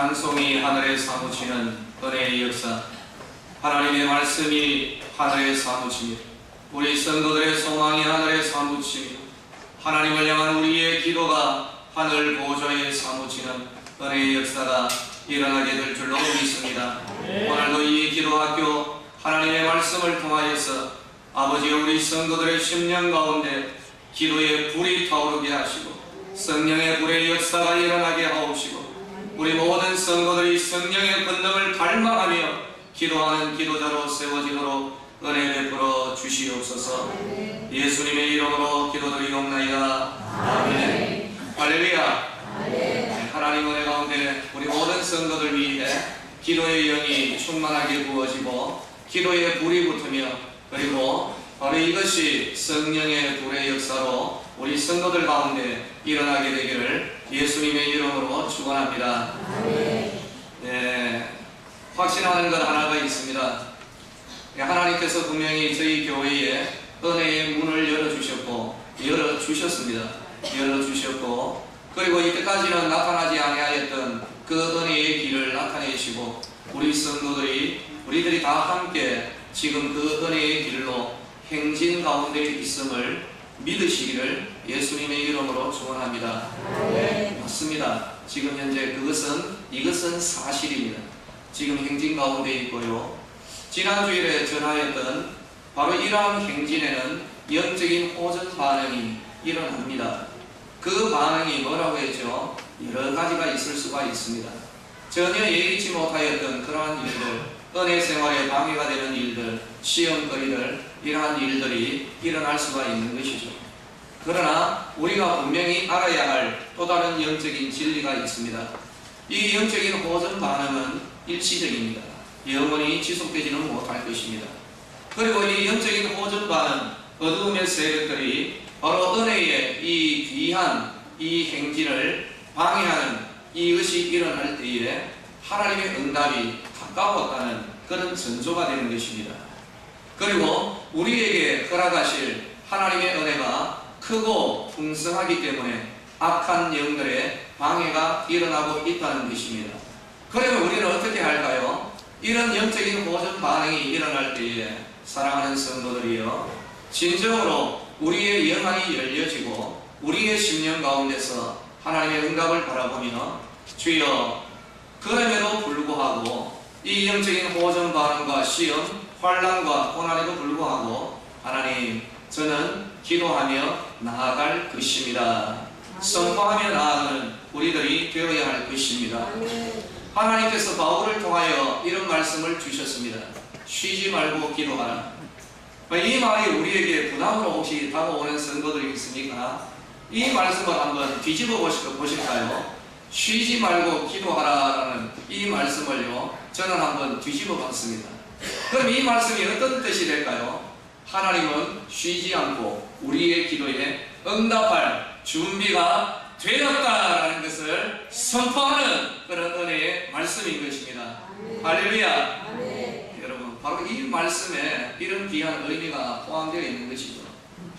찬송이 하늘에 사무치는 은혜의 역사, 하나님의 말씀이 하늘에 사무치며 우리 성도들의 소망이 하늘에 사무치며 하나님을 향한 우리의 기도가 하늘 보좌에 사무치는 은혜의 역사가 일어나게 될 줄로 믿습니다. 오늘도 이 기도학교 하나님의 말씀을 통하여서 아버지 우리 성도들의 심령 가운데 기도의 불이 타오르게 하시고 성령의 불의 역사가 일어나게 하옵시고 우리 모든 성도들이 성령의 권능을 갈망하며 기도하는 기도자로 세워지도록 은혜 베풀어 주시옵소서. 예수님의 이름으로 기도드리옵나이다. 아멘. 할렐루야. 하나님 은혜 가운데 우리 모든 성도들 위해 기도의 영이 충만하게 부어지고 기도의 불이 붙으며 그리고 바로 이것이 성령의 불의 역사로 우리 성도들 가운데 일어나게 되기를 예수님의 이름으로 축원합니다. 네, 확신하는 것 하나가 있습니다. 하나님께서 분명히 저희 교회에 은혜의 문을 열어주셨습니다. 열어주셨고 그리고 이때까지는 나타나지 아니하였던 그 은혜의 길을 나타내시고 우리 성도들이 우리들이 다 함께 지금 그 은혜의 길로 행진 가운데 있음을 믿으시기를 예수님의 이름으로 축원합니다. 네, 맞습니다. 지금 현재 이것은 사실입니다. 지금 행진 가운데 있고요. 지난 주일에 전하였던 바로 이러한 행진에는 영적인 호전 반응이 일어납니다. 그 반응이 뭐라고 했죠? 여러 가지가 있을 수가 있습니다. 전혀 예기치 못하였던 그러한 일들, 은혜 생활에 방해가 되는 일들, 시험거리들, 이러한 일들이 일어날 수가 있는 것이죠. 그러나 우리가 분명히 알아야 할 또 다른 영적인 진리가 있습니다. 이 영적인 호전 반응은 일시적입니다. 영원히 지속되지는 못할 것입니다. 그리고 이 영적인 호전 반응, 어두움의 세력들이 바로 은혜의 이 귀한 이 행진을 방해하는 이것이 일어날 때에 하나님의 응답이 가까웠다는 그런 전조가 되는 것입니다. 그리고 우리에게 허락하실 하나님의 은혜가 크고 풍성하기 때문에 악한 영들의 방해가 일어나고 있다는 것입니다. 그러면 우리는 어떻게 할까요? 이런 영적인 호전 반응이 일어날 때에 사랑하는 성도들이여 진정으로 우리의 영안이 열려지고 우리의 심령 가운데서 하나님의 응답을 바라보며 주여 그럼에도 불구하고 이 영적인 호전 반응과 시험, 환난과 고난에도 불구하고 하나님 저는 기도하며 나아갈 것입니다. 선포하며 나아가는 우리들이 되어야 할 것입니다. 하나님께서 바울을 통하여 이런 말씀을 주셨습니다. 쉬지 말고 기도하라. 이 말이 우리에게 부담으로 혹시 다가오는 성도들이 있습니까? 이 말씀을 한번 뒤집어 보실까요? 쉬지 말고 기도하라라는 이 말씀을요 저는 한번 뒤집어 봤습니다. 그럼 이 말씀이 어떤 뜻이 될까요? 하나님은 쉬지 않고 우리의 기도에 응답할 준비가 되었다라는 것을 선포하는 그런 은혜의 말씀인 것입니다. 할렐루야. 여러분 바로 이 말씀에 이런 귀한 의미가 포함되어 있는 것이죠.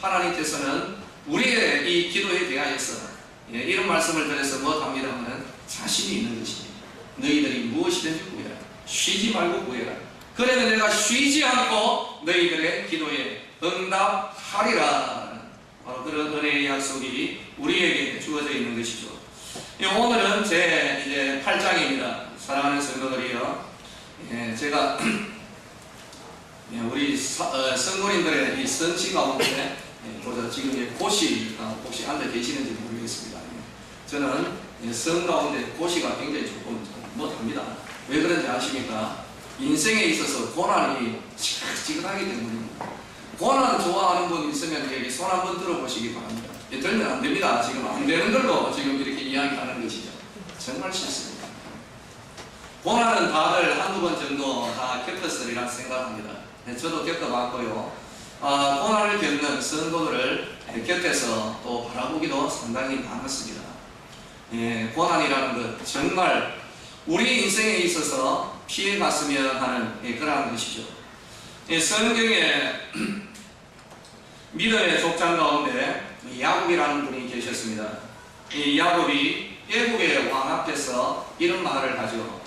하나님께서는 우리의 이 기도에 대하여서 이런 말씀을 드려서 못합니다만 자신이 있는 것입니다. 너희들이 무엇이든지 구해라. 쉬지 말고 구해라. 그러면 내가 쉬지 않고 너희들의 기도에 응답하리라. 바로 그런 은혜의 약속이 우리에게 주어져 있는 것이죠. 오늘은 제 이제 8장입니다. 사랑하는 성도들이요. 제가 우리 성도님들의 이 성취 가운데 보자 지금 고시가 혹시 앉아 계시는지 모르겠습니다. 저는 성 가운데 고시가 굉장히 조금 못합니다. 왜 그런지 아십니까? 인생에 있어서 고난이 지긋지긋하기 때문입니다. 고난 좋아하는 분 있으면 여기 손 한번 들어보시기 바랍니다. 들면 안 됩니다. 지금 안 되는 걸로 지금 이렇게 이야기하는 것이죠. 정말 싫습니다. 고난은 다들 한두 번 정도 다 겪었으리라 생각합니다. 저도 겪어봤고요. 고난을 겪는 성도들을 곁에서 또 바라보기도 상당히 많았습니다. 고난이라는 것 정말 우리 인생에 있어서 피해갔으면 하는 그러한 것이죠. 성경에 믿음의 족장 가운데 야곱이라는 분이 계셨습니다. 이 야곱이 애국의 왕 앞에서 이런 말을 하죠.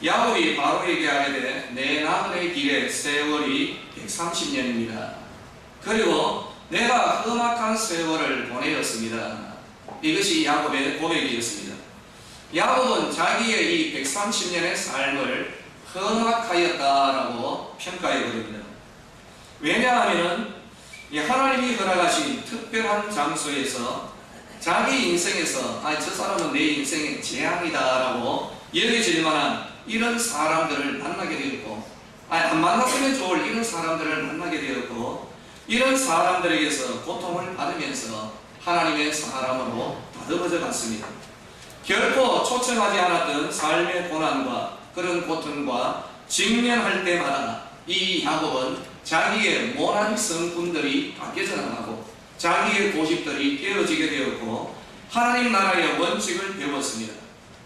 야곱이 바로에게 하되 내 나그네 길의 세월이 130년입니다. 그리고 내가 험악한 세월을 보내었습니다. 이것이 야곱의 고백이었습니다. 야곱은 자기의 이 130년의 삶을 험악하였다라고 평가해버립니다. 왜냐하면 하나님이 허락하신 특별한 장소에서 자기 인생에서 저 사람은 내 인생의 재앙이다라고 여겨질 만한 이런 사람들을 만나게 되었고, 안 만났으면 좋을 이런 사람들을 만나게 되었고, 이런 사람들에게서 고통을 받으면서 하나님의 사람으로 다듬어져 갔습니다. 결코 초청하지 않았던 삶의 고난과 그런 고통과 직면할 때마다 이 야곱은 자기의 모난 성분들이 바뀌어져 나가고 자기의 고집들이 깨어지게 되었고 하나님 나라의 원칙을 배웠습니다.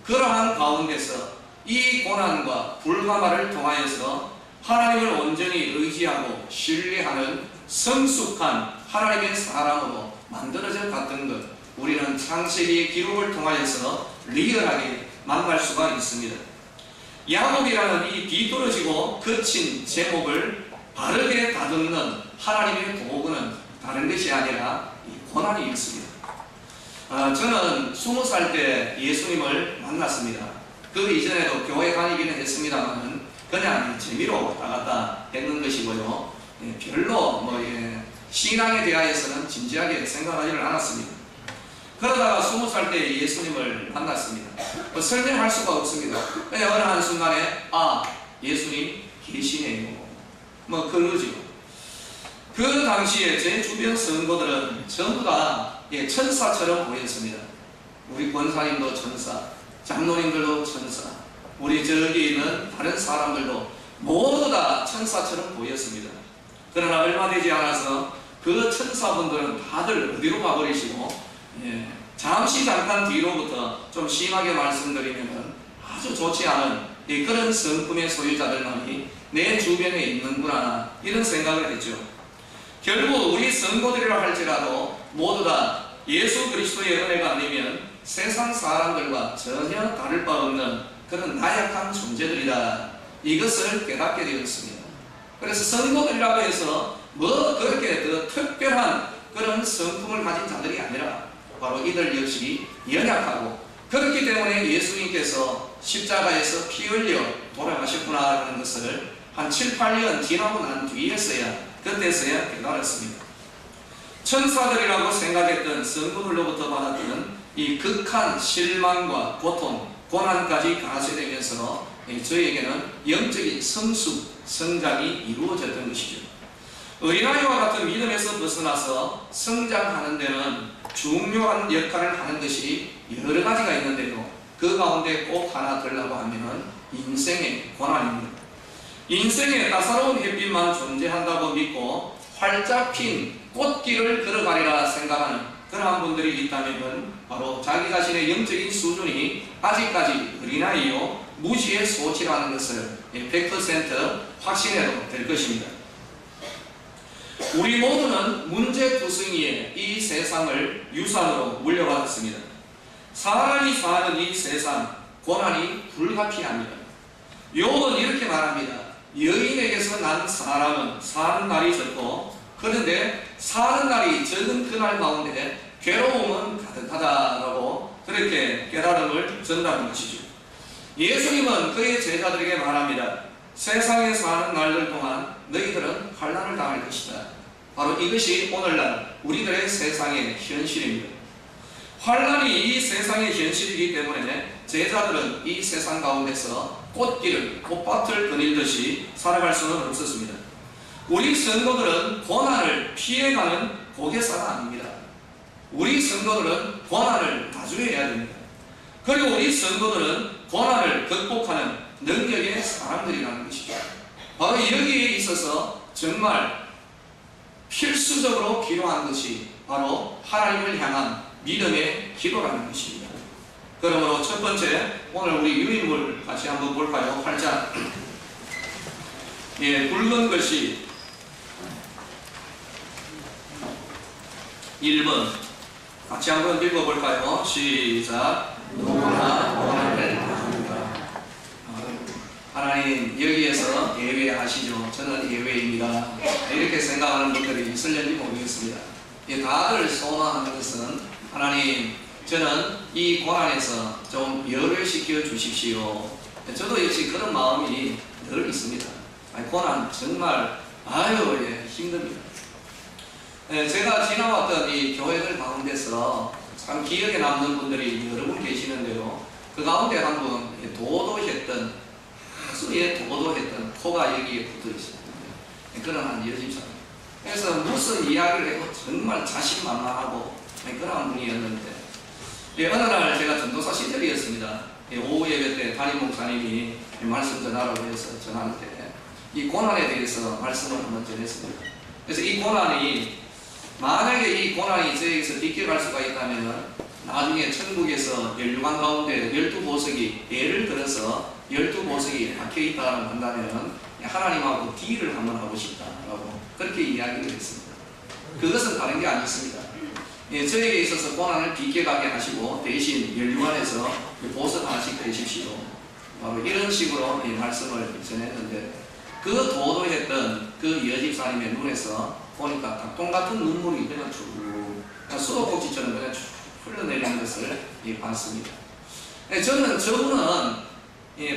그러한 가운데서 이 고난과 불가마를 통하여서 하나님을 온전히 의지하고 신뢰하는 성숙한 하나님의 사람으로 만들어져 갔던 것, 우리는 창세기의 기록을 통하여서 리얼하게 만날 수가 있습니다. 야곱이라는 이 뒤떨어지고 거친 제목을 바르게 다듬는 하나님의 도구는 다른 것이 아니라 이 고난이었습니다. 저는 20살 때 예수님을 만났습니다. 그 이전에도 교회 다니기는 했습니다만 그냥 재미로 나갔다 했는 것이고요. 별로 신앙에 대하여서는 진지하게 생각하지를 않았습니다. 그러다가 20살 때 예수님을 만났습니다. 설명할 수가 없습니다. 그냥 어느 한순간에 예수님 계시네요. 그러죠. 그 당시에 제 주변 성도들은 전부 다 천사처럼 보였습니다. 우리 권사님도 천사, 장로님들도 천사, 우리 저기 있는 다른 사람들도 모두 다 천사처럼 보였습니다. 그러나 얼마 되지 않아서 그 천사분들은 다들 어디로 가버리시고 잠깐 뒤로부터 좀 심하게 말씀드리면 아주 좋지 않은 그런 성품의 소유자들만이 내 주변에 있는구나 이런 생각을 했죠. 결국 우리 성도들이라 할지라도 모두 다 예수 그리스도의 은혜가 아니면 세상 사람들과 전혀 다를 바 없는 그런 나약한 존재들이다, 이것을 깨닫게 되었습니다. 그래서 성도들이라고 해서 그렇게 더 특별한 그런 성품을 가진 자들이 아니라 바로 이들 역시 연약하고, 그렇기 때문에 예수님께서 십자가에서 피 흘려 돌아가셨구나 하는 것을 한 7, 8년 지나고 난 그때서야 깨달았습니다. 천사들이라고 생각했던 성도들로부터 받았던 이 극한 실망과 고통, 고난까지 가세되면서 저에게는 영적인 성장이 이루어졌던 것이죠. 어린아이와 같은 믿음에서 벗어나서 성장하는 데는 중요한 역할을 하는 것이 여러 가지가 있는데요, 그 가운데 꼭 하나 들라고 하면 인생의 고난입니다. 인생에 따사로운 햇빛만 존재한다고 믿고 활짝 핀 꽃길을 걸어가리라 생각하는 그러한 분들이 있다면 바로 자기 자신의 영적인 수준이 아직까지 어린아이요 무지의 소치라는 것을 100% 확신해도 될 것입니다. 우리 모두는 문제투성이의 이 세상을 유산으로 물려받았습니다. 사람이 사는 이 세상, 고난이 불가피합니다. 욥은 이렇게 말합니다. 여인에게서 난 사람은 사는 날이 적고, 그런데 사는 날이 적은 그날 가운데 괴로움은 가득하다라고 그렇게 깨달음을 전하는 것이죠. 예수님은 그의 제자들에게 말합니다. 세상에 사는 날들 동안 너희들은 환난을 당할 것이다. 바로 이것이 오늘날 우리들의 세상의 현실입니다. 환난이 이 세상의 현실이기 때문에 제자들은 이 세상 가운데서 꽃밭을 거닐듯이 살아갈 수는 없었습니다. 우리 성도들은 고난을 피해가는 고개사가 아닙니다. 우리 성도들은 고난을 마주해야 됩니다. 그리고 우리 성도들은 고난을 극복하는 능력의 사람들이라는 것이죠. 바로 여기에 있어서 정말 필수적으로 필요한 것이 바로 하나님을 향한 믿음의 기도라는 것입니다. 그러므로 첫 번째, 오늘 우리 유인물 같이 한번 볼까요? 8장. 붉은 글씨 1번 같이 한번 읽어볼까요? 시작. 누구나 고난을 하나님 여기에서 예외하시죠. 저는 예외입니다. 이렇게 생각하는 분들이 있을는지 모르겠습니다. 다들 소원하는 것은 하나님 저는 이 고난에서 좀 열을 주십시오. 저도 역시 그런 마음이 늘 있습니다. 고난 정말 힘듭니다. 제가 지나왔던 이 교회들 가운데서 참 기억에 남는 분들이 여러 분 계시는데요. 그 가운데 한 분 도도했던 코가 여기에 붙어 있습니다. 그런 한 여집사님. 그래서 무슨 이야기를 해도 정말 자신만만하고 그런 분이었는데 어느 날 제가 전도사 시절이었습니다. 오후 예배 때 담임 목사님이 말씀 전하라고 해서 전할 때 이 고난에 대해서 말씀을 한번 전했습니다. 그래서 이 고난이 만약에 이 고난이 저에게서 비껴갈 수가 있다면 나중에 천국에서 멸류관 가운데 12보석이 예를 들어서 12보석이 박혀있다고 한다면 하나님하고 딜을 한번 하고 싶다라고 그렇게 이야기를 했습니다. 그것은 다른 게 아니었습니다. 저에게 있어서 고난을 비껴가게 하시고 대신 멸류관에서 보석 하나씩 드십시오. 바로 이런 식으로 말씀을 전했는데 그 도도했던 그 여집사님의 눈에서 보니까 닭똥 같은 눈물이 그냥 쭉 수도꼭지처럼 그냥 쭉 흘러내리는 것을 봤습니다. 저는 저분은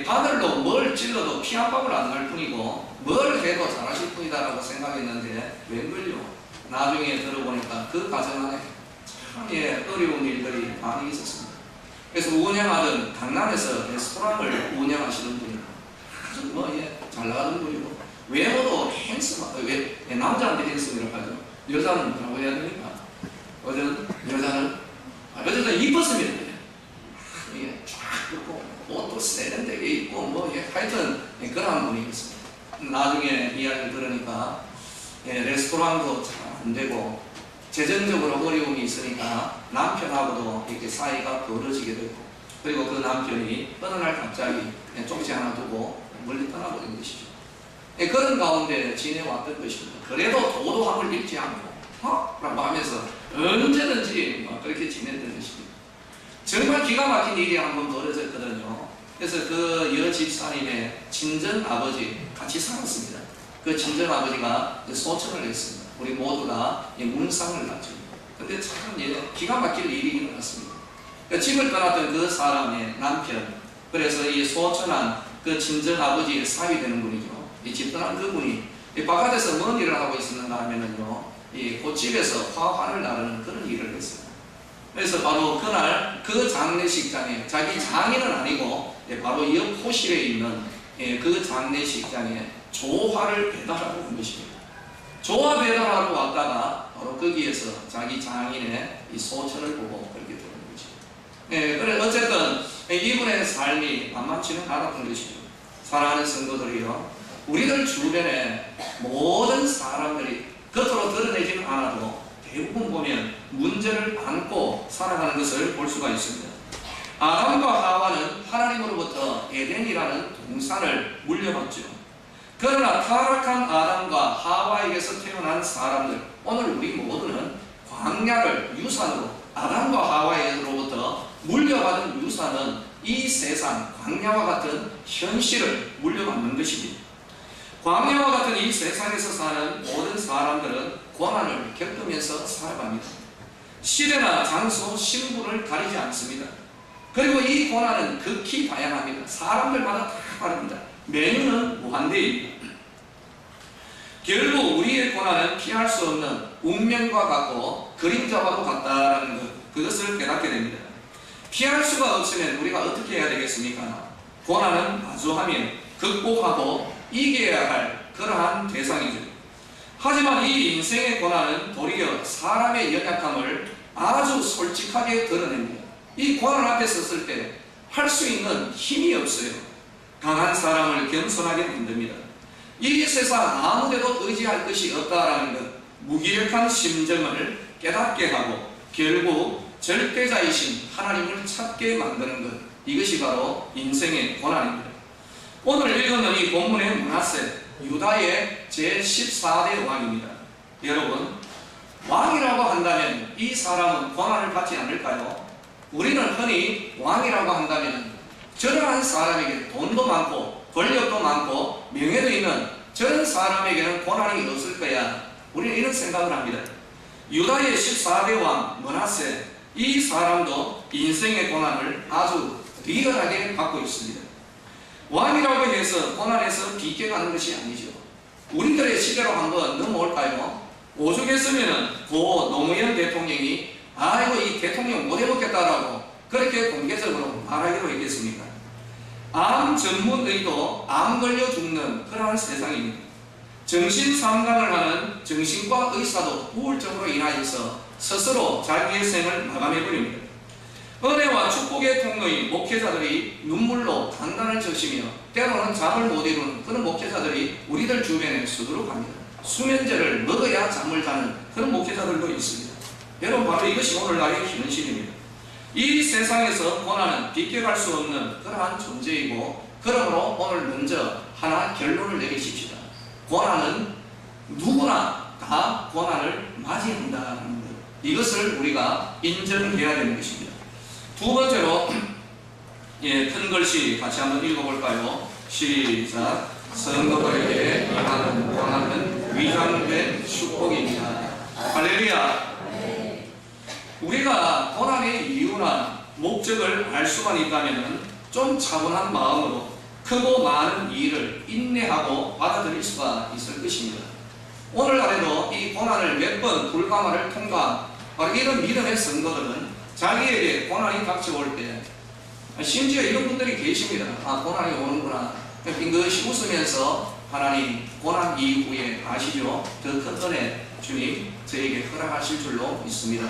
바늘로 뭘 찔러도 피 한 방울 안 날 뿐이고 뭘 해도 잘하실 뿐이다라고 생각했는데 웬걸요? 나중에 들어보니까 그 가정 안에 참 어려운 일들이 많이 있었습니다. 그래서 운영하던 강남에서 레스토랑을 운영하시는 분이고 아주 잘 나가는 분이고 외모도 핸섬하고 남자한테 핸섬이라고 하죠. 여자는 뭐라고 해야 됩니까? 여자는 이뻤습니다. 쫙 입고 옷도 세련되게 입고 하여튼 그런 분이었습니다. 나중에 이야기를 들으니까 레스토랑도 잘 안 되고 재정적으로 어려움이 있으니까 남편하고도 이렇게 사이가 벌어지게 되고 그리고 그 남편이 어느 날 갑자기 쪽지 하나 두고 멀리 떠나버린 것이죠. 그런 가운데 지내왔던 것입니다. 그래도 도도함을 잃지 않고 라고 하면서 언제든지 그렇게 지냈던 것입니다. 정말 기가 막힌 일이 한번 벌어졌거든요. 그래서 그 여집사님의 친정아버지 같이 살았습니다. 그 친정아버지가 소천을 했습니다. 우리 모두가 문상을 났죠. 근데 참 기가 막힐 일이 일어났습니다. 집을 떠났던 그 사람의 남편, 그래서 이 소천한 그 친정아버지의 사위 되는 분이죠. 이 집 떠난 그분이 바깥에서 뭔 일을 하고 있었는가 하면은요, 그 집에서 화환을 나르는 그런 일을 했어요. 그래서 바로 그날 그 장례식장에 자기 장인은 아니고 바로 옆 호실에 있는 그 장례식장에 조화를 배달하고 온 것입니다. 조화 배달하러 왔다가 바로 거기에서 자기 장인의 이 소천을 보고 그렇게 되는 거죠. 그래 어쨌든 이분의 삶이 만만치는 않았던 것이죠. 사랑하는 성도들이요, 우리들 주변에 모든 사람들이 겉으로 드러내지는 않아도 대부분 보면 문제를 안고 살아가는 것을 볼 수가 있습니다. 아담과 하와는 하나님으로부터 에덴이라는 동산을 물려받죠. 그러나 타락한 아담과 하와에게서 태어난 사람들, 오늘 우리 모두는 광야를 유산으로 아담과 하와에게로부터 물려받은 유산은 이 세상 광야와 같은 현실을 물려받는 것입니다. 광야와 같은 이 세상에서 사는 모든 사람들은 고난을 겪으면서 살아갑니다. 시대나 장소, 신분을 가리지 않습니다. 그리고 이 고난은 극히 다양합니다. 사람들마다 다 다릅니다. 메뉴는 무한대입니다. 결국 우리의 고난은 피할 수 없는 운명과 같고 그림자와도 같다라는 그것을 깨닫게 됩니다. 피할 수가 없으면 우리가 어떻게 해야 되겠습니까? 고난은 마주하며 극복하고 이겨야 할 그러한 대상이죠. 하지만 이 인생의 고난은 도리어 사람의 연약함을 아주 솔직하게 드러냅니다. 이 고난 앞에 섰을 때 할 수 있는 힘이 없어요. 강한 사람을 겸손하게 만듭니다. 이 세상 아무데도 의지할 것이 없다라는 것, 무기력한 심정을 깨닫게 하고 결국 절대자이신 하나님을 찾게 만드는 것, 이것이 바로 인생의 고난입니다. 오늘 읽은 이 본문의 므낫세, 유다의 제14대 왕입니다. 여러분, 왕이라고 한다면 이 사람은 고난을 받지 않을까요? 우리는 흔히 왕이라고 한다면 저러한 사람에게 돈도 많고 권력도 많고 명예도 있는 저런 사람에게는 고난이 없을 거야. 우리는 이런 생각을 합니다. 유다의 14대 왕 므낫세, 이 사람도 인생의 고난을 아주 리얼하게 받고 있습니다. 왕이라고 해서 고난에서 비껴가는 것이 아니죠. 우리들의 시대로 한번 넘어올까요? 오죽했으면은 고 노무현 대통령이 아이고 이 대통령 못 해먹겠다라고 그렇게 공개적으로 말하기로 했겠습니까? 암 전문의도 암 걸려 죽는 그러한 세상입니다. 정신상담을 하는 정신과 의사도 우울증으로 인하여서 스스로 자기의 생을 마감해버립니다. 은혜와 축복의 통로인 목회자들이 눈물로 강단을 적시며 때로는 잠을 못 이루는 그런 목회자들이 우리들 주변에 수두룩합니다. 수면제를 먹어야 잠을 자는 그런 목회자들도 있습니다. 여러분, 바로 이것이 오늘날의 현실입니다. 이 세상에서 고난은 비껴갈 수 없는 그러한 존재이고, 그러므로 오늘 먼저 하나 결론을 내리십시다. 고난은 누구나 다 고난을 맞이한다는 것, 이것을 우리가 인정해야 되는 것입니다. 두 번째로 큰 글씨 같이 한번 읽어볼까요? 시작. 성도들에게 임하는 고난은 위장된 축복입니다. 할렐루야. 우리가 고난의 이유나 목적을 알 수만 있다면 좀 차분한 마음으로 크고 많은 일을 인내하고 받아들일 수가 있을 것입니다. 오늘날에도 이 고난을 몇 번 불가마를 통과한 바로 이런 믿음의 성도들은 자기에게 고난이 닥쳐올 때, 심지어 이런 분들이 계십니다. 아, 고난이 오는구나. 빙긋이 웃으면서 하나님 고난 이후에 아시죠? 더 큰 은혜 주님 저에게 허락하실 줄로 믿습니다.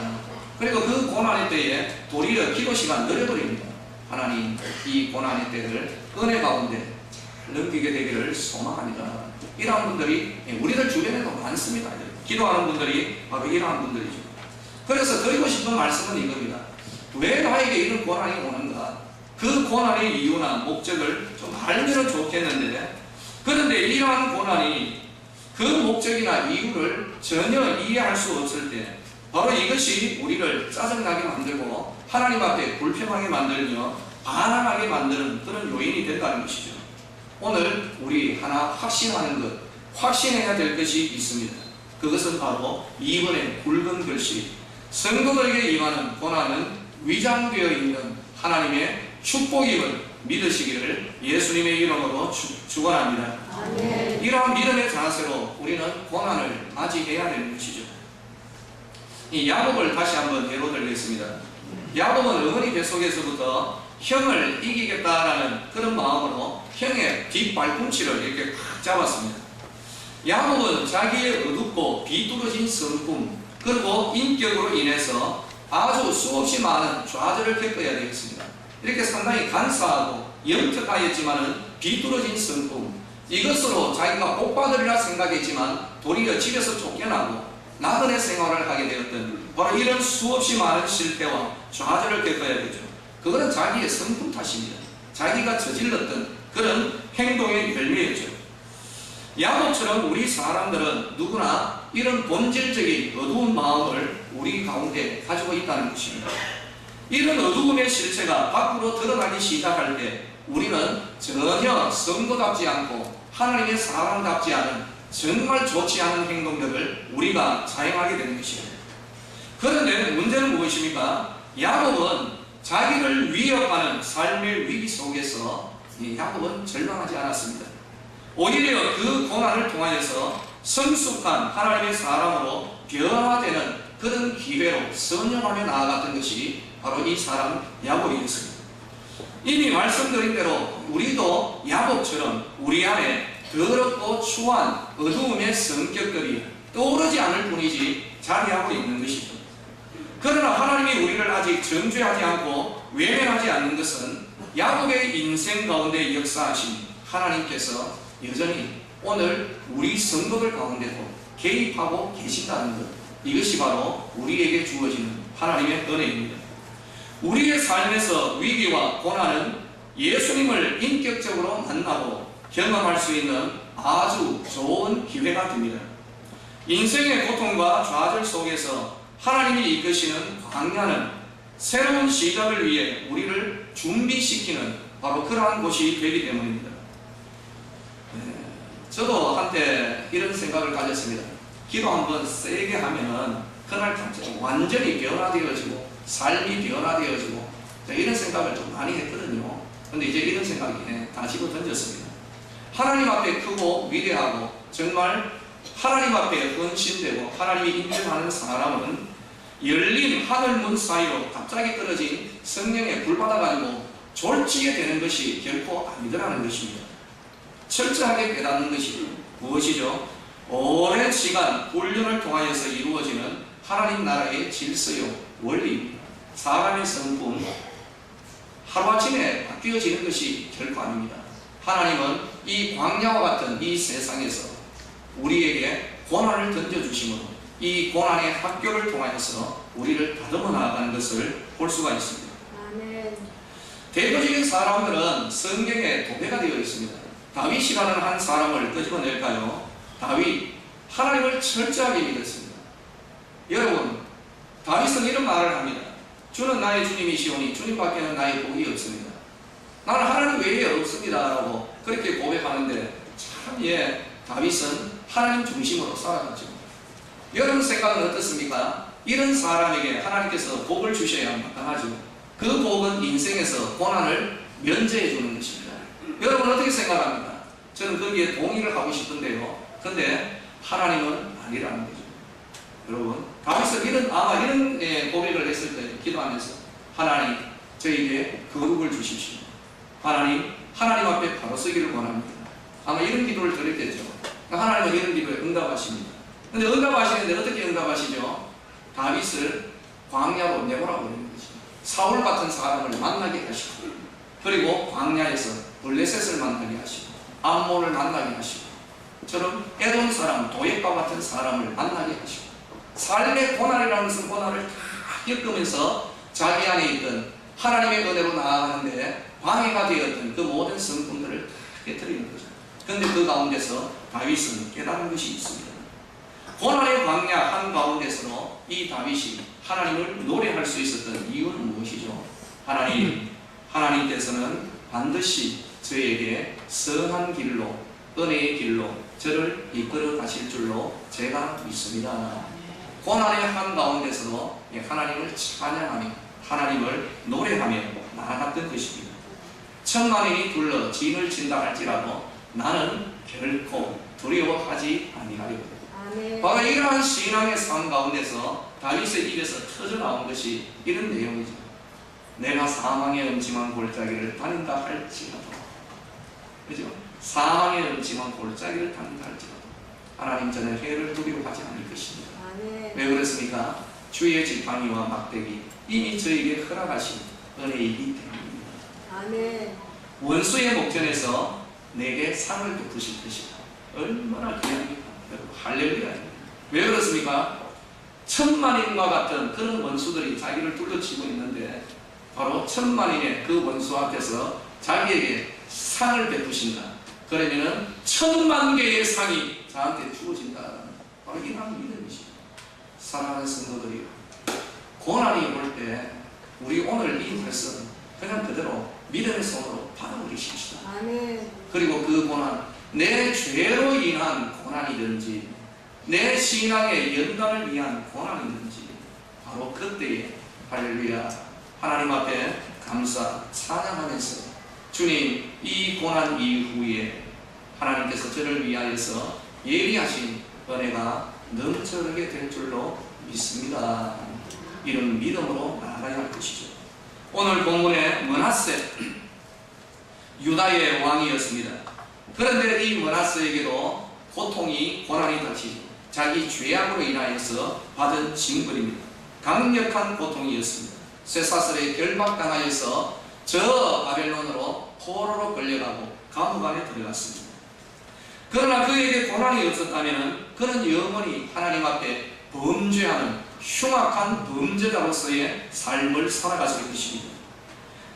그리고 그 고난의 때에 도리어 기도 시간 늘려버립니다. 하나님 이 고난의 때를 은혜 가운데 넘기게 되기를 소망합니다. 이러한 분들이 우리들 주변에도 많습니다. 기도하는 분들이 바로 이러한 분들이죠. 그래서 드리고 싶은 말씀은 이겁니다. 왜 나에게 이런 고난이 오는가? 그 고난의 이유나 목적을 좀 알면 좋겠는데, 그런데 이러한 고난이 그 목적이나 이유를 전혀 이해할 수 없을 때 바로 이것이 우리를 짜증나게 만들고 하나님 앞에 불평하게 만들며 반항하게 만드는 그런 요인이 된다는 것이죠. 오늘 우리 하나 확신하는 것, 확신해야 될 것이 있습니다. 그것은 바로 2번의 굵은 글씨, 성도들에게 임하는 고난은 위장되어 있는 하나님의 축복임을 믿으시기를 예수님의 이름으로 축원합니다. 이러한 믿음의 자세로 우리는 고난을 맞이해야 되는 것이죠. 이 야곱을 다시 한번 예로 들겠습니다. 야곱은 어머니 뱃속에서부터 형을 이기겠다라는 그런 마음으로 형의 뒷발꿈치를 이렇게 팍 잡았습니다. 야곱은 자기의 어둡고 비뚤어진 성품 그리고 인격으로 인해서 아주 수없이 많은 좌절을 겪어야 되겠습니다. 이렇게 상당히 간사하고 영특하였지만은 비뚤어진 성품, 이것으로 자기가 복받으리라 생각했지만 도리어 집에서 쫓겨나고 나그네 생활을 하게 되었던 바로 이런 수없이 많은 실패와 좌절을 겪어야 되죠. 그거는 자기의 성품 탓입니다. 자기가 저질렀던 그런 행동의 열매였죠. 야곱처럼 우리 사람들은 누구나 이런 본질적인 어두운 마음을 우리 가운데 가지고 있다는 것입니다. 이런 어두움의 실체가 밖으로 드러나기 시작할 때 우리는 전혀 성도답지 않고 하나님의 사람답지 않은 정말 좋지 않은 행동들을 우리가 자행하게 되는 것입니다. 그런데 문제는 무엇입니까? 야곱은 자기를 위협하는 삶의 위기 속에서 야곱은 절망하지 않았습니다. 오히려 그 고난을 통하여서 성숙한 하나님의 사람으로 변화되는 그런 기회로 선명하며 나아갔던 것이 바로 이 사람 야곱이었습니다. 이미 말씀드린 대로 우리도 야곱처럼 우리 안에 더럽고 추한 어두움의 성격들이 떠오르지 않을 뿐이지 자리하고 있는 것이죠. 그러나 하나님이 우리를 아직 정죄하지 않고 외면하지 않는 것은 야곱의 인생 가운데 역사하신 하나님께서 여전히 오늘 우리 성도들 가운데도 개입하고 계신다는 것, 이것이 바로 우리에게 주어지는 하나님의 은혜입니다. 우리의 삶에서 위기와 고난은 예수님을 인격적으로 만나고 경험할 수 있는 아주 좋은 기회가 됩니다. 인생의 고통과 좌절 속에서 하나님이 이끄시는 광야는 새로운 시작을 위해 우리를 준비시키는 바로 그러한 곳이 되기 때문입니다. 저도 한때 이런 생각을 가졌습니다. 기도 한번 세게 하면은 그날 완전히 변화되어지고 삶이 변화되어지고 이런 생각을 좀 많이 했거든요. 근데 이제 이런 생각이 다 집어 던졌습니다. 하나님 앞에 크고 위대하고 정말 하나님 앞에 헌신되고 하나님이 인정하는 사람은 열린 하늘문 사이로 갑자기 떨어진 성령에 불받아가지고 졸지게 되는 것이 결코 아니더라는 것입니다. 철저하게 깨닫는 것이 무엇이죠? 오랜 시간 훈련을 통하여서 이루어지는 하나님 나라의 질서요, 원리입니다. 사람의 성품, 하루아침에 바뀌어지는 것이 결코 아닙니다. 하나님은 이 광야와 같은 이 세상에서 우리에게 고난을 던져주심으로 이 고난의 학교를 통하여서 우리를 다듬어 나아가는 것을 볼 수가 있습니다. 아멘. 대표적인 사람들은 성경에 도배가 되어 있습니다. 다윗이라는 한 사람을 끄집어낼까요? 다윗, 하나님을 철저하게 믿었습니다. 여러분, 다윗은 이런 말을 합니다. 주는 나의 주님이시오니 주님밖에는 나의 복이 없습니다. 나는 하나님 외에 없습니다 라고 그렇게 고백하는데 참 다윗은 하나님 중심으로 살아갔죠. 여러분 생각은 어떻습니까? 이런 사람에게 하나님께서 복을 주셔야 마땅하죠. 그 복은 인생에서 고난을 면제해 주는 것입니다. 여러분 어떻게 생각합니까? 저는 거기에 동의를 하고 싶은데요. 근데 하나님은 아니라는 거죠. 여러분, 다윗은 아마 이런 고백을 했을 때 기도하면서 하나님, 저에게 거룩을 주십시오. 하나님 앞에 바로 서기를 원합니다. 아마 이런 기도를 드렸겠죠. 하나님은 이런 기도에 응답하십니다. 근데 응답하시는데 어떻게 응답하시죠? 다윗을 광야로 내보라 버리는 거죠. 사울 같은 사람을 만나게 하시고, 그리고 광야에서 블레셋을 만나게 하시고, 암몬을 만나게 하시고, 저런 에돔 사람, 도액과 같은 사람을 만나게 하시고, 삶의 고난이라는 것은 고난을 다 겪으면서 자기 안에 있던 하나님의 은혜로 나아가는데 방해가 되었던 그 모든 성품들을 다 깨뜨리는 거죠. 그런데 그 가운데서 다윗은 깨달은 것이 있습니다. 고난의 광야 한가운데서도 이 다윗이 하나님을 노래할 수 있었던 이유는 무엇이죠? 하나님께서는 반드시 저에게 선한 길로, 은혜의 길로 저를 이끌어 가실 줄로 제가 믿습니다. 고난의 한가운데서도 하나님을 찬양하며 하나님을 노래하며 나아갔던 것입니다. 천만인이 둘러 진을 친다 할지라도 나는 결코 두려워하지 아니하리로다. 바로 이러한 신앙의 삶 가운데서 다윗의 입에서 터져나온 것이 이런 내용이죠. 내가 사망의 음침한 골짜기를 다닌다 할지라도, 그죠? 사망의 음침한 골짜기를 다닌다 할지라도 하나님 저는 해를 두려워하지 않을 것입니다. 왜 그렇습니까? 주의 지팡이와 막대기 이미 저에게 허락하신 은혜이기 때문입니다. 아멘. 원수의 목전에서 내게 상을 베푸실 것이다. 얼마나 귀합니까? 할렐루야입니다. 왜 그렇습니까? 천만인과 같은 그런 원수들이 자기를 둘러치고 있는데 바로 천만인의 그 원수 앞에서 자기에게 상을 베푸신다. 그러면은 10,000,000개의 상이 저한테 주어진다. 바로 이러한 믿음이십니다. 사랑하는 성도들이요, 고난이 올 때 우리 오늘 이 말씀 그냥 그대로 믿음의 손으로 받아버리십시다. 아멘. 그리고 그 고난, 내 죄로 인한 고난이든지 내 신앙의 연단을 위한 고난이든지 바로 그때에 할렐루야 하나님 앞에 감사 찬양하면서 주님, 이 고난 이후에 하나님께서 저를 위하여서 예비하신 은혜가 넘쳐나게 될 줄로 믿습니다. 이런 믿음으로 나아가야 할 것이죠. 오늘 본문의 므낫세, 유다의 왕이었습니다. 그런데 이 므낫세에게도 고통이, 고난이 닥치죠. 자기 죄악으로 인하여서 받은 징벌입니다. 강력한 고통이었습니다. 쇠사슬에 결박당하여서 저 바벨론으로 포로로 끌려가고 감옥 안에 들어갔습니다. 그러나 그에게 고난이 없었다면 그는 영원히 하나님 앞에 범죄하는 흉악한 범죄자로서의 삶을 살아갔을 것입니다.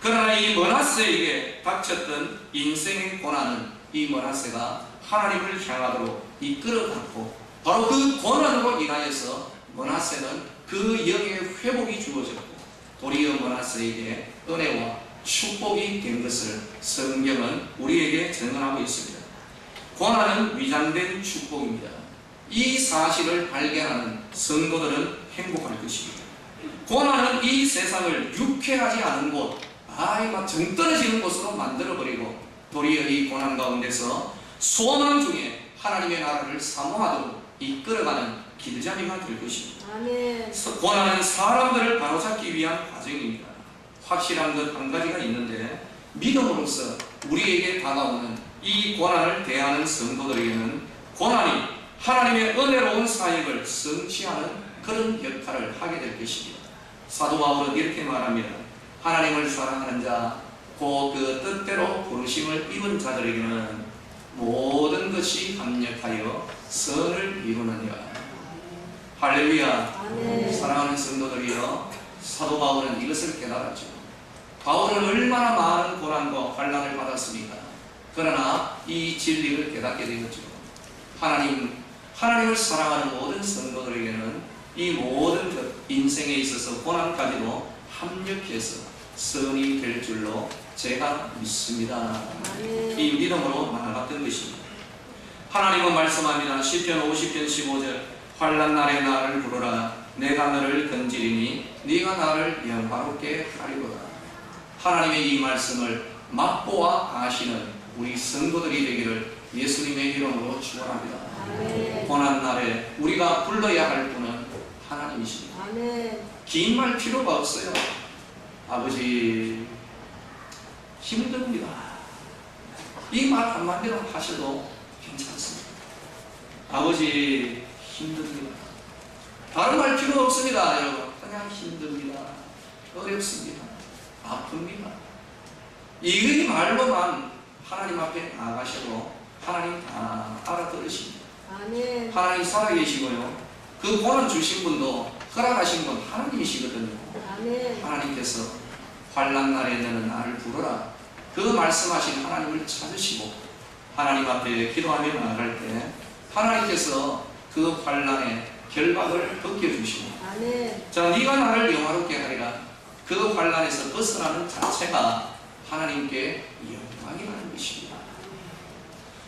그러나 이 므낫세에게 닥쳤던 인생의 고난은 이 므낫세가 하나님을 향하도록 이끌어갔고 바로 그 고난으로 인하여서 므낫세는 그 영의 회복이 주어졌고 도리어 므낫세에게 은혜와 축복이 된 것을 성경은 우리에게 증언하고 있습니다. 고난은 위장된 축복입니다. 이 사실을 발견하는 성도들은 행복할 것입니다. 고난은 이 세상을 유쾌하지 않은 곳, 막 정 떨어지는 곳으로 만들어버리고 도리어 이 고난 가운데서 소망 중에 하나님의 나라를 사모하도록 이끌어가는 길잡이가 될 것입니다. 아멘. 고난은 사람들을 바로잡기 위한 과정입니다. 확실한 것 한 가지가 있는데, 믿음으로써 우리에게 다가오는 이 고난을 대하는 성도들에게는 고난이 하나님의 은혜로운 사역을 성취하는 그런 역할을 하게 될 것입니다. 사도 바울은 이렇게 말합니다. 하나님을 사랑하는 자, 곧 그 뜻대로 부르심을 입은 자들에게는 모든 것이 합력하여 선을 이루느니라. 할렐루야. 아멘. 사랑하는 성도들이여, 사도 바울은 이것을 깨달았죠. 바울은 얼마나 많은 고난과 환난을 받았습니까? 그러나 이 진리를 깨닫게 되었죠. 하나님을 사랑하는 모든 성도들에게는 이 모든 것, 인생에 있어서 고난까지도 합력해서 선이 될 줄로 제가 믿습니다. 아멘. 이 믿음으로 나아갔던 것입니다. 하나님은 말씀합니다. 시편 50편 15절, 환난 날에 나를 부르라. 내가 너를 건지리니 네가 나를 영화롭게 하리로다. 하나님의 이 말씀을 맛보아 아시는 우리 성도들이 되기를 예수님의 이름으로 축원합니다. 아멘. 고난 날에 우리가 불러야 할 분은 하나님이십니다. 아멘. 긴 말 필요가 없어요. 아버지 힘듭니다. 이 말 한마디로 하셔도 괜찮습니다. 아버지 힘듭니다. 다른 말 필요 없습니다. 여러분, 그냥 힘듭니다. 어렵습니다. 아픕니다. 이 말로만 하나님 앞에 나가셔도 하나님 다 알아들으십니다. 아멘. 하나님 살아계시고요, 그 고난 주신 분도 허락하신 분 하나님이시거든요. 아멘. 하나님께서 환난 날에 너는 나를 부르라, 그 말씀하신 하나님을 찾으시고 하나님 앞에 기도하며 나아갈 때 하나님께서 그 환난의 결박을 벗겨주시고, 아멘. 자, 네가 나를 영화롭게 하리라, 그 환난에서 벗어나는 자체가 하나님께 영광이라는 것입니다.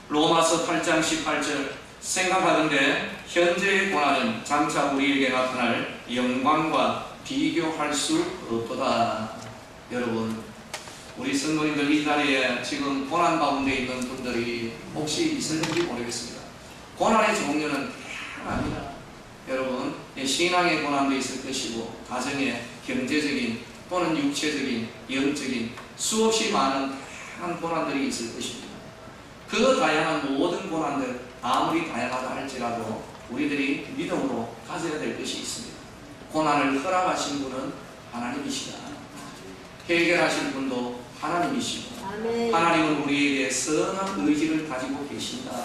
로마서 8장 18절, 생각하건대 현재의 고난은 장차 우리에게 나타날 영광과 비교할 수 없도다. 여러분, 우리 성도님들 이 자리에 지금 고난 가운데 있는 분들이 혹시 있을지 모르겠습니다. 고난의 종류는 다양합니다. 여러분, 신앙의 고난도 있을 것이고, 가정의 경제적인 또는 육체적인, 영적인 수없이 많은 다양한 고난들이 있을 것입니다. 그 다양한 모든 고난들, 아무리 다양하다 할지라도 우리들이 믿음으로 가져야 될 것이 있습니다. 고난을 허락하신 분은 하나님이시다. 해결하신 분도 하나님이시고, 아멘. 하나님은 우리에게 선한 의지를 가지고 계신다.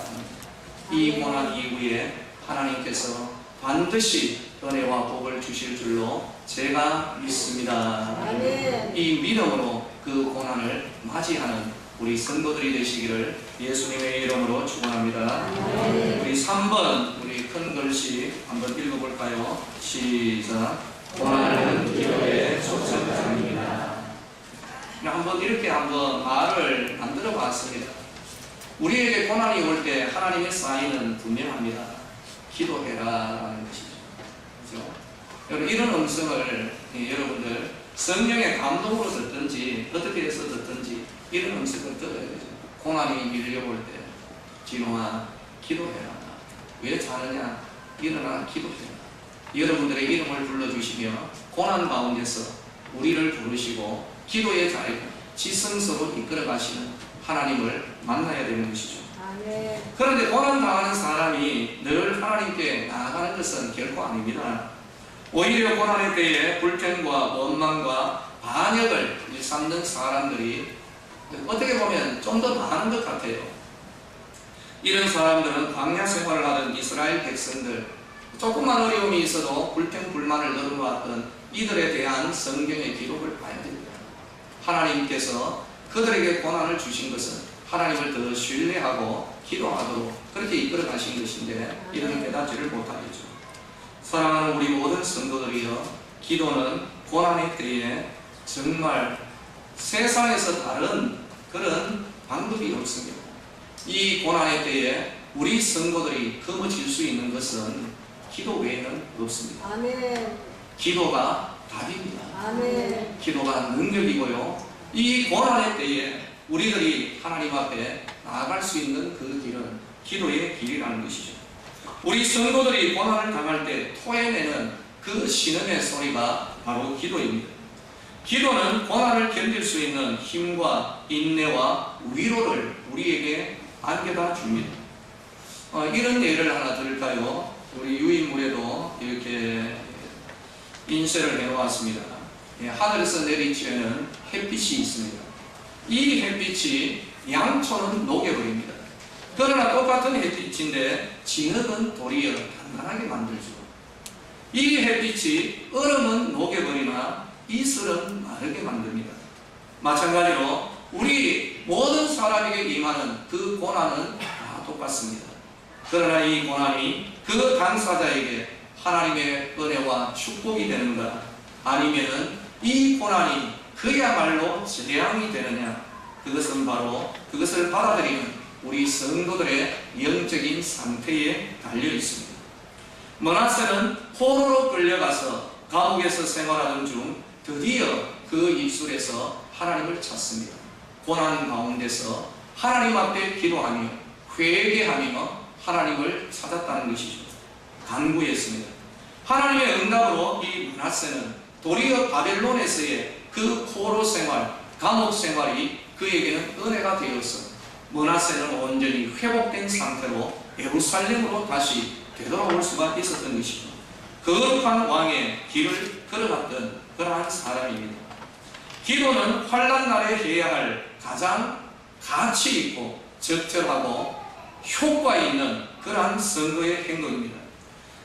이 고난 이후에 하나님께서 반드시 은혜와 복을 주실 줄로 제가 믿습니다. 아멘. 이 믿음으로 그 고난을 맞이하는 우리 성도들이 되시기를 예수님의 이름으로 축원합니다. 아멘. 우리 3번 우리 큰 글씨 한번 읽어볼까요? 시작. 고난은 기도의 초청장입니다. 한번 이렇게 한번 말을 만들어 봤습니다. 우리에게 고난이 올 때 하나님의 사인은 분명합니다. 기도해라라는 것이죠. 그렇죠? 여러분, 이런 음성을 여러분들 성령의 감동으로 듣든지 어떻게 해서 듣든지 이런 음성을 들어야 되죠. 고난이 밀려올 때, 진호아 기도해라. 왜 자느냐? 일어나 기도해라. 여러분들의 이름을 불러주시며 고난 가운데서 우리를 부르시고 기도의 자리, 지성소로 이끌어 가시는 하나님을 만나야 되는 것이죠. 아멘. 그런데 고난 당하는 사람이 늘 하나님께 나아가는 것은 결코 아닙니다. 오히려 고난의 때에 불평과 원망과 반역을 삼는 사람들이 어떻게 보면 좀 더 많은 것 같아요. 이런 사람들은 광야 생활을 하던 이스라엘 백성들, 조금만 어려움이 있어도 불평 불만을 늘어놓았던 이들에 대한 성경의 기록을 봐야 됩니다. 하나님께서 그들에게 고난을 주신 것은 하나님을 더 신뢰하고 기도하도록 그렇게 이끌어 가신 것인데, 이런 깨닫지를 못하겠죠. 사랑하는 우리 모든 성도들이여, 기도는 고난의 때에 정말 세상에서 다른 그런 방법이 없습니다. 이 고난의 때에 우리 성도들이 거머쥘 수 있는 것은 기도 외에는 없습니다. 아멘. 기도가 답입니다. 아멘. 기도가 능력이고요. 이 고난의 때에 우리들이 하나님 앞에 나아갈 수 있는 그 길은 기도의 길이라는 것이죠. 우리 성도들이 고난을 당할 때 토해내는 그 신음의 소리가 바로 기도입니다. 기도는 고난을 견딜 수 있는 힘과 인내와 위로를 우리에게 안겨다 줍니다. 이런 예를 하나 들을까요? 우리 유인물에도 이렇게 인쇄를 해놓았습니다. 하늘에서 내리쬐는 햇빛이 있습니다. 이 햇빛이 양초는 녹여버립니다. 그러나 똑같은 햇빛인데 진흙은 도리어 단단하게 만들죠. 이 햇빛이 얼음은 녹여버리나 이슬은 마르게 만듭니다. 마찬가지로 우리 모든 사람에게 임하는 그 고난은 다 똑같습니다. 그러나 이 고난이 그 당사자에게 하나님의 은혜와 축복이 되는가, 아니면은 이 고난이 그야말로 재앙이 되느냐, 그것은 바로 그것을 받아들이는 우리 성도들의 영적인 상태에 달려 있습니다. 므낫세는 포로로 끌려가서 감옥에서 생활하던 중 드디어 그 입술에서 하나님을 찾습니다. 고난 가운데서 하나님 앞에 기도하며 회개하며 하나님을 찾았다는 것이죠. 간구했습니다. 하나님의 응답으로 이 므낫세는 도리어 바벨론에서의 그 포로 생활, 감옥 생활이 그에게는 은혜가 되어서 므낫세는 온전히 회복된 상태로 예루살렘으로 다시 되돌아올 수가 있었던 것이죠. 거룩한 왕의 길을 걸어갔던 그러한 사람입니다. 기도는 환난 날에 해야 할 가장 가치 있고 적절하고 효과 있는 그러한 성도의 행동입니다.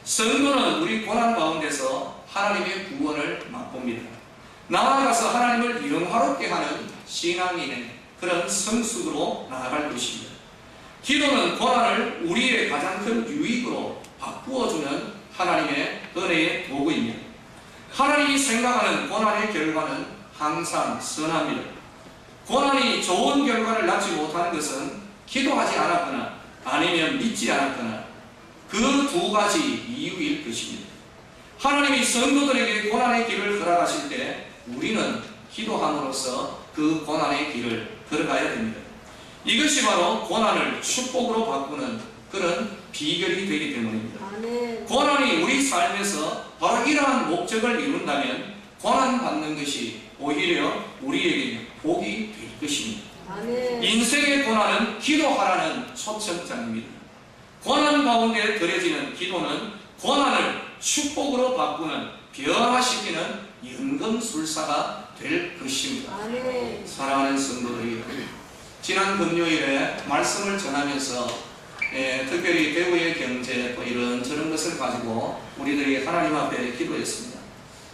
성도는 우리 고난 가운데서 하나님의 구원을 맛봅니다. 나아가서 하나님을 영화롭게 하는 신앙인의 그런 성숙으로 나아갈 것입니다. 기도는 고난을 우리의 가장 큰 유익으로 바꾸어주는 하나님의 은혜의 도구입니다. 하나님이 생각하는 고난의 결과는 항상 선합니다. 고난이 좋은 결과를 낳지 못하는 것은 기도하지 않았거나 아니면 믿지 않았거나 그 두 가지 이유일 것입니다. 하나님이 성도들에게 고난의 길을 허락하실 때 우리는 기도함으로써 그 고난의 길을 걸어가야 됩니다. 이것이 바로 고난을 축복으로 바꾸는 그런 비결이 되기 때문입니다. 아멘. 고난이 우리 삶에서 바로 이러한 목적을 이룬다면 고난받는 것이 오히려 우리에게 복이 될 것입니다. 아멘. 인생의 고난은 기도하라는 초청장입니다. 고난 가운데 들여지는 기도는 고난을 축복으로 바꾸는 변화시키는 연금술사가 될 것입니다. 아멘. 사랑하는 성도들이 지난 금요일에 말씀을 전하면서 특별히 대우의 경제 또 이런저런 것을 가지고 우리들이 하나님 앞에 기도했습니다.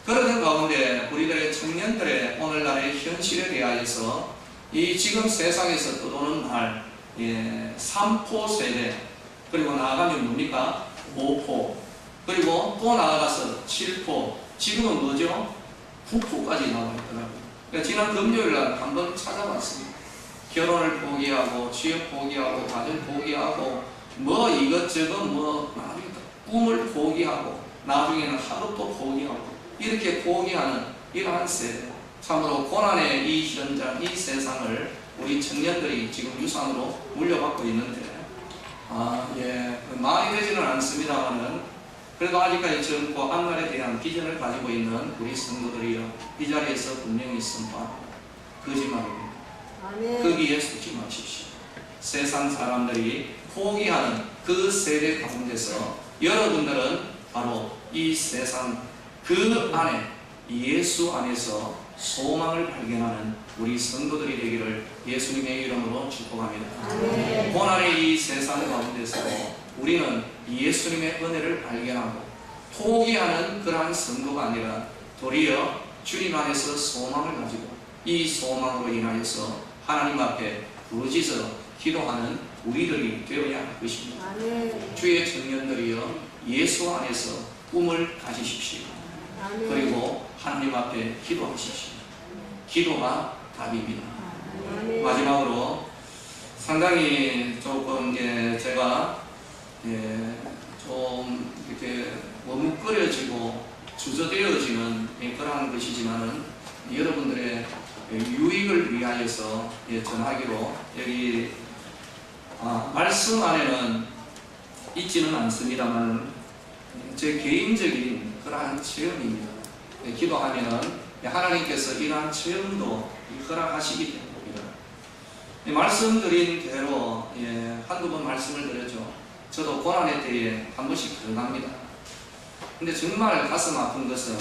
그러던 가운데 우리들의 청년들의 오늘날의 현실에 대하여서 이 지금 세상에서 떠도는 말 3포 세대, 그리고 나아가면 뭡니까? 5포, 그리고 또 나아가서 7포, 지금은 뭐죠? 9포까지 나와 있더라고요. 그러니까 지난 금요일날 한번 찾아봤습니다. 결혼을 포기하고 취업 포기하고 가정 포기하고 뭐 이것저것 뭐 나중에 꿈을 포기하고 나중에는 하루도 포기하고 이렇게 포기하는 이러한 세대, 참으로 고난의 이 현장, 이 세상을 우리 청년들이 지금 유산으로 물려받고 있는데 말이 되지는 않습니다만은 그래도 아직까지 젊고 앞날에 대한 비전을 가지고 있는 우리 성도들이요, 이 자리에서 분명히 선포하고 거짓말입니다. 아멘. 거기에 속지 마십시오. 세상 사람들이 포기하는 그 세대 가운데서 여러분들은 바로 이 세상 그 안에 예수 안에서 소망을 발견하는 우리 성도들이 되기를 예수님의 이름으로 축복합니다. 아멘. 고난의 이 세상 가운데서 우리는 예수님의 은혜를 발견하고 포기하는 그러한 성도가 아니라 도리어 주님 안에서 소망을 가지고 이 소망으로 인하여서 하나님 앞에 부르짖어 기도하는 우리들이 되어야 할 것입니다. 아멘. 주의 청년들이여 예수 안에서 꿈을 가지십시오. 아멘. 그리고 하나님 앞에 기도하십시오. 기도가 답입니다. 아멘. 마지막으로 상당히 조금 제가 좀 이렇게 머뭇거려지고 주저되어지는 그러한 것이지만은 여러분들의 유익을 위하여서 전하기로 여기 말씀 안에는 있지는 않습니다만 제 개인적인 그러한 체험입니다. 기도하면은 하나님께서 이러한 체험도 허락하시기 때문입니다. 말씀드린 대로 한두 번 말씀을 드렸죠. 저도 고난의 때에 한 번씩 들어갑니다. 근데 정말 가슴 아픈 것은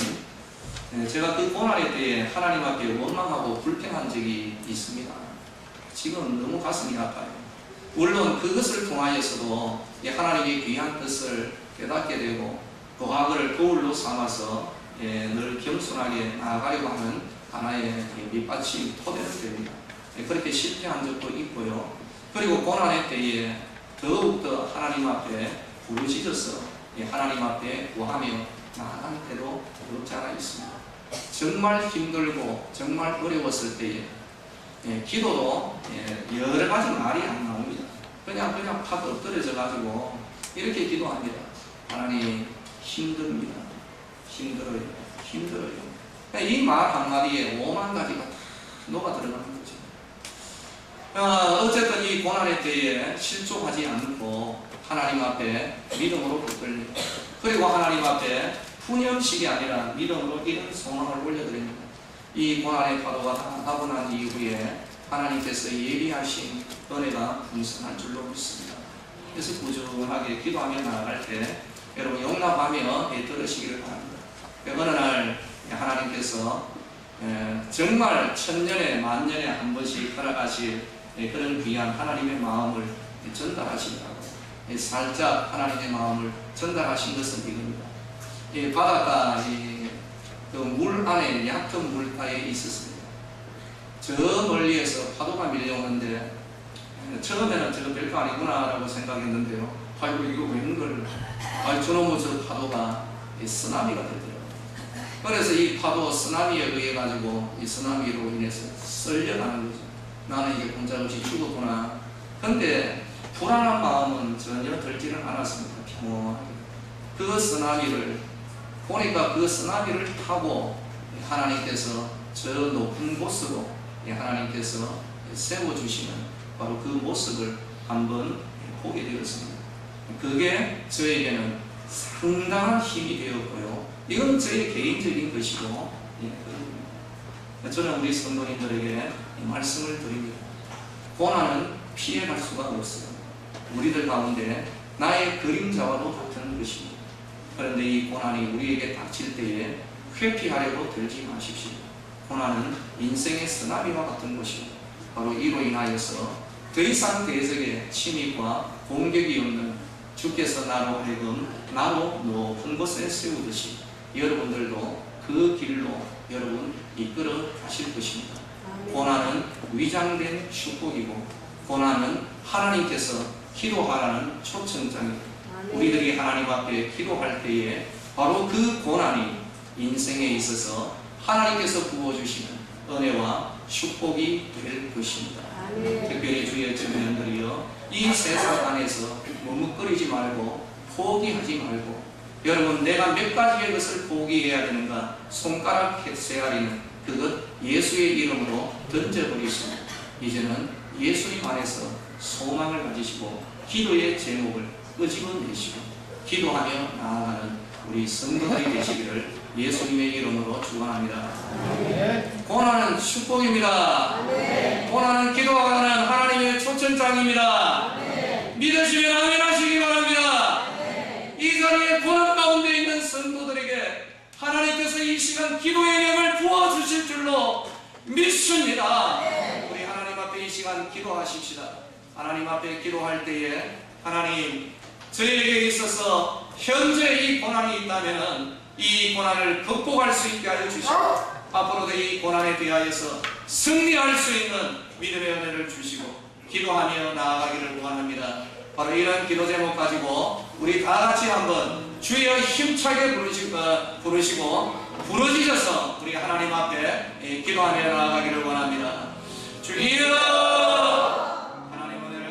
제가 그 고난의 때에 하나님 앞에 원망하고 불평한 적이 있습니다. 지금 너무 가슴이 아파요. 물론 그것을 통하여서도 하나님의 귀한 뜻을 깨닫게 되고 그 과거를 거울로 삼아서 늘 겸손하게 나아가려고 하는 하나의 밑받침 토대가 됩니다. 그렇게 실패한 적도 있고요. 그리고 고난의 때에 더욱더 하나님 앞에 부르짖어서 하나님 앞에 구하며 나아간 때도 없지 않아 있습니다. 정말 힘들고 정말 어려웠을 때에 기도도 여러 가지 말이 안 나옵니다. 그냥 팍 엎드려져 가지고 이렇게 기도합니다. 하나님 힘듭니다. 힘들어요. 이 말 한마디에 5만 가지가 다 녹아 들어가는 거죠. 어쨌든 이 고난의 때에 실족하지 않고 하나님 앞에 믿음으로 붙들립니다. 그리고 하나님 앞에 푸념식이 아니라 믿음으로 이런 소망을 올려드립니다. 이 고난의 파도가 다 가고 난 이후에 하나님께서 예비하신 은혜가 풍성한 줄로 믿습니다. 그래서 꾸준하게 기도하며 나아갈 때 여러분 용납하며 들으시기를 바랍니다. 어느 날 하나님께서 정말 천년에 만년에 한 번씩 허락하실 그런 귀한 하나님의 마음을 전달하시더라고요. 살짝 하나님의 마음을 전달하신 것은 이겁니다. 바닷가 그 물 안에 얕은 물가에 있었습니다. 저 멀리에서 파도가 밀려오는데 처음에는 저거 별거 아니구나 라고 생각했는데요. 아이고 이거 웬걸, 저놈의 저 파도가 쓰나미가 되더라고요. 그래서 이 파도 쓰나미에 의해 가지고 이 쓰나미로 인해서 쓸려가는 거죠. 나는 이게 꼼짝없이 죽었구나. 근데 불안한 마음은 전혀 들지는 않았습니다. 평온하게. 그 쓰나미를 보니까 그 쓰나미를 타고 하나님께서 저 높은 곳으로 하나님께서 세워주시는 바로 그 모습을 한번 보게 되었습니다. 그게 저에게는 상당한 힘이 되었고요. 이건 저의 개인적인 것이고, 저는 우리 성도님들에게 말씀을 드립니다. 고난은 피해갈 수가 없어요. 우리들 가운데 나의 그림자와도 같은 것입니다. 그런데 이 고난이 우리에게 닥칠 때에 회피하려고 들지 마십시오. 고난은 인생의 쓰나미와 같은 것입니다. 바로 이로 인하여서 더 이상 대적의 침입과 공격이 없는 주께서 나로 하여금 나로 높은 곳에 세우듯이 여러분들도 그 길로 여러분 이끌어 가실 것입니다. 고난은 위장된 축복이고 고난은 하나님께서 기도하라는 초청장입니다. 우리들이 하나님 앞에 기도할 때에 바로 그 고난이 인생에 있어서 하나님께서 부어주시는 은혜와 축복이 될 것입니다. 특별히 주의 청년들이여 이 세상 안에서 머뭇거리지 말고 포기하지 말고 여러분 내가 몇 가지의 것을 포기해야 되는가 손가락 세아리는 그것 예수의 이름으로 던져버리시고 이제는 예수님 안에서 소망을 가지시고 기도의 제목을 끄집어내시고 기도하며 나아가는 우리 성도들이 되시기를 예수님의 이름으로 축원합니다. 고난은 축복입니다. 고난은 기도하는 하나님의 초청장입니다. 믿으시면 아멘 하시기 바랍니다. 이 자리에 고난 가운데 있는 성도들에게 하나님께서 이 시간 기도의 영을 부어주실 줄로 믿습니다. 우리 하나님 앞에 이 시간 기도하십시다. 하나님 앞에 기도할 때에 하나님 저에게 있어서 현재 이 고난이 있다면 이 고난을 극복할 수 있게 하여 주시고 앞으로도 이 고난에 대하여서 승리할 수 있는 믿음의 은혜를 주시고 기도하며 나아가기를 원합니다. 바로 이런 기도 제목 가지고 우리 다 같이 한번 주여 힘차게 부르시고 부르짖어서 우리 하나님 앞에 기도하며 나아가기를 원합니다. 주여 하나님 은혜를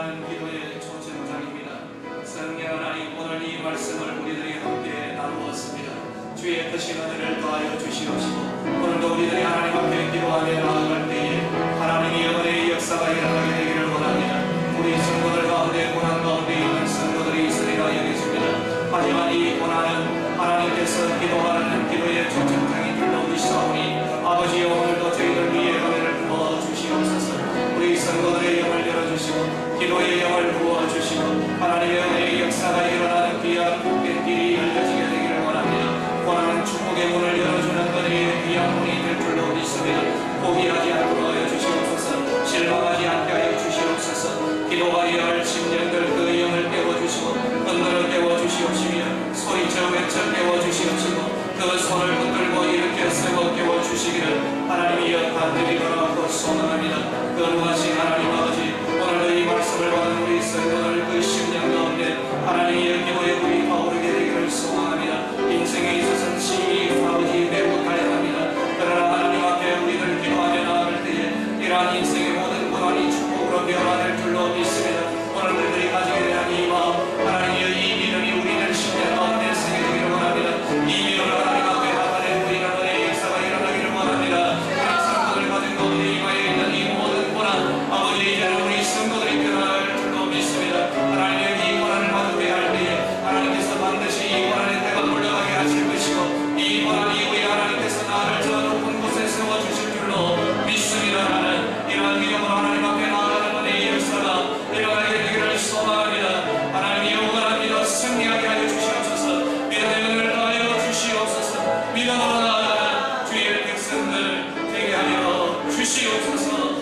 원하는 기도의 초청장입니다. 성령 하나님, 오늘 이 말씀을 우리들이 함께 나누었습니다. 주의 크신 은혜를 더하여 주시옵시고, 오늘도 우리들이 하나님 앞에 기도하며 나아갈 때에 하나님의 은혜의 역사가 일어나게 되기를 원합니다. 우리 성도들 가운데 고난 가운데 있는 성도들이 있으리라 여겨집니다. 하지만 이 고난은 하나님께서 기도하는 기도의 초청장인 줄로 믿사오니 아버지여, 오늘도 저희들 위에 은혜를 부어 주시옵소서. 우리 성도들의 영을 열어주시고 기도의 영을 부어주시고 하나님의 은혜의 역사가 일어나는 귀한 복된 길이 열려지게 되기를 원합니다. 고난은 축복의 문을 열어주는 은혜의 귀한 문이 될 줄로 믿습니다. 포기하지 않도록 하여 주시옵소서. 실망하지 않게 하여 주시옵소서. 기도하여야 할 심령들 그 영을 깨워주시고 흔들어 깨워주시옵시며 소리쳐 외쳐 깨워주시옵시고 그 손을 붙들고 일으켜 세워 깨워주시기를 하나님이여 간절히 바라고 소망합니다. 거룩하신 하나님 아버지, 오늘도 이 말씀을 받은 우리 성도들 그 심령 가운데 하나님의 기도의 불이 타오르게 되기를 소망합니다. 인생에 있어서는 심히 아버지 매우 다양합니다. 그러나 하나님 앞에 우리들 기도하며 나아갈 때에 이러한 인생의 모든 고난이 축복으로 변화될 줄로 믿습니다. 오늘 우리들이 가지게 되는 이 마음, 하나님의 이 믿음이 우리들 심령 가운데 생기게 되기를 원합니다. 이 믿음을 하나님 앞에 나가는 우리가 은혜의 역사가 일어나기를 원합니다. 우리 성도들 가진 가운데 임하여 있는 이 모든 고난, 아버지 이제는 우리 성도들이 변화할 줄로 믿습니다. 하나님의 이 고난을 마주해야 할 때에 하나님께서 반드시 이 고난의 때가 물러가게 하실 것이고 이 고난 이후에 하나님께서 나를 저 높은 곳에 세워주실 줄로 믿습니다. 나는 이러한 믿음으로 하나님 앞에 나아가는 은혜의 역사가 일어나게 되기를 소망합니다. 하나님이여 원합니다. 승리하게 하여 주시옵소서. 믿음의 은혜를 더하여 주시옵소서. 믿음으로 나아가는 주의 백성들 되게 하여 주시옵소서.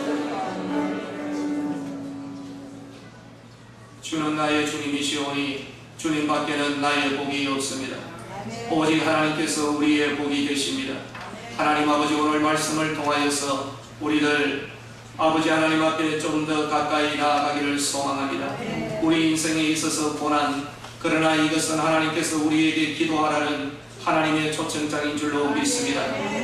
주는 나의 주님이시오니 주님 밖에는 나의 복이 없습니다. 오직 하나님께서 우리의 복이 되십니다. 하나님 아버지, 오늘 말씀을 통하여서 우리들 아버지 하나님 앞에 좀 더 가까이 나아가기를 소망합니다. 우리 인생에 있어서 고난, 그러나 이것은 하나님께서 우리에게 기도하라는 하나님의 초청장인 줄로 믿습니다.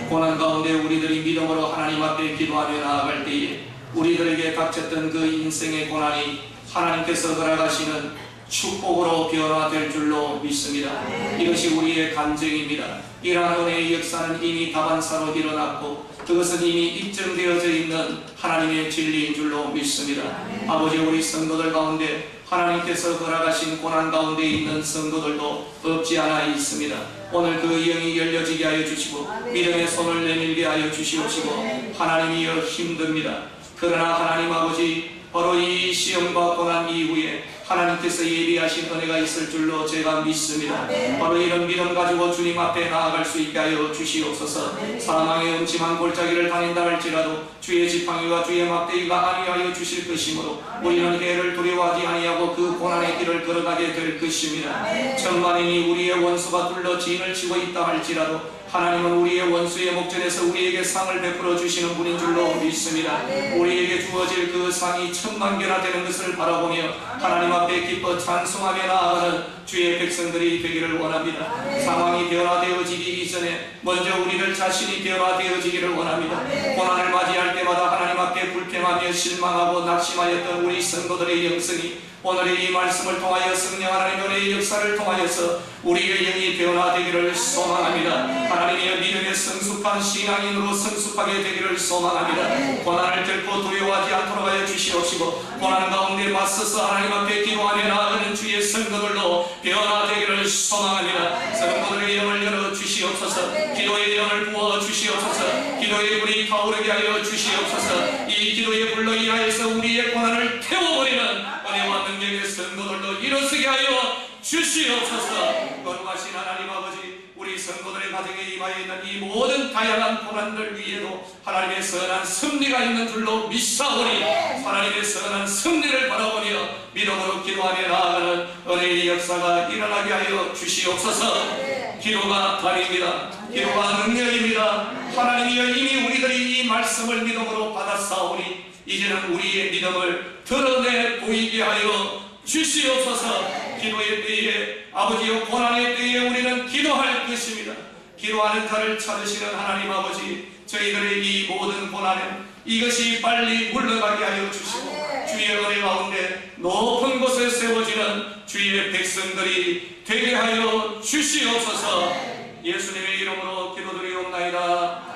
고난 가운데 우리들이 믿음으로 하나님 앞에 기도하며 나아갈 때에 우리들에게 닥쳤던 그 인생의 고난이 하나님께서 허락하시는 축복으로 변화될 줄로 믿습니다. 이것이 우리의 간증입니다. 이러한 은혜의 역사는 이미 다반사로 일어났고 그것은 이미 입증되어져 있는 하나님의 진리인 줄로 믿습니다. 아버지, 우리 성도들 가운데 하나님께서 허락하신 고난 가운데 있는 성도들도 없지 않아 있습니다. 오늘 그 영이 열려지게 하여 주시고 믿음의 손을 내밀게 하여 주시옵시고 하나님이여 힘듭니다. 그러나 하나님 아버지, 바로 이 시험과 고난 이후에 하나님께서 예비하신 은혜가 있을 줄로 제가 믿습니다. 바로 이런 믿음 가지고 주님 앞에 나아갈 수 있게 하여 주시옵소서. 사망의 음침한 골짜기를 다닌다 할지라도 주의 지팡이와 주의 막대기가 아니하여 주실 것이므로 우리는 해를 두려워하지 아니하고 그 고난의 길을 걸어가게 될 것입니다. 천만인이 우리의 원수가 둘러 지인을 치고 있다 할지라도 하나님은 우리의 원수의 목전에서 우리에게 상을 베풀어 주시는 분인 줄로 믿습니다. 우리에게 주어질 그 상이 1000만 개나 되는 것을 바라보며 하나님 앞에 기뻐 찬송하며 나아가는 주의 백성들이 되기를 원합니다. 상황이 변화되어지기 이전에 먼저 우리들 자신이 변화되어지기를 원합니다. 고난을 맞이할 때마다 하나님 앞에 불평하며 실망하고 낙심하였던 우리 성도들의 영성이 오늘의 이 말씀을 통하여 성령 하나님의 은혜의 역사를 통하여서 우리의 영이 변화되기를 소망합니다. 하나님의 믿음의 성숙한 신앙인으로 성숙하게 되기를 소망합니다. 고난을 결코 두려워하지 않도록 하여 주시옵시고 고난 가운데 맞서서 하나님 앞에 기도하며 나아가는 주의 성도들로 변화되기를 소망합니다. 성도들의 영을 열어 주시옵소서. 기도의 영을 부어 주시옵소서. 기도의 불이 타오르게 하여 주시옵소서. 이 기도의 불로 인하여서 우리의 고난을 태워버리는 은혜와 능력의 성도들로 일어서게 하여 주시옵소서. 거룩하신 하나님 아버지, 우리 성도들의 가정에 임하여 있는 이 모든 다양한 고난들 위에도 하나님의 선한 승리가 있는 줄로 믿사오니 하나님의 선한 승리를 바라보며 믿음으로 기도하며 나아가는 은혜의 역사가 일어나게 하여 주시옵소서. 기도가 다릅니다. 기도가 능력입니다. 하나님이여, 이미 우리들이 이 말씀을 믿음으로 받았사오니 이제는 우리의 믿음을 드러내 보이게 하여 주시옵소서. 기도의 때에 아버지여, 고난의 때에 우리는 기도할 것입니다. 기도하는 자를 찾으시는 하나님 아버지, 저희들의 이 모든 고난은 이것이 빨리 물러가게 하여 주시고 주의 은혜 가운데 높은 곳에 세워지는 주의 백성들이 되게 하여 주시옵소서. 예수님의 이름으로 기도드리옵나이다.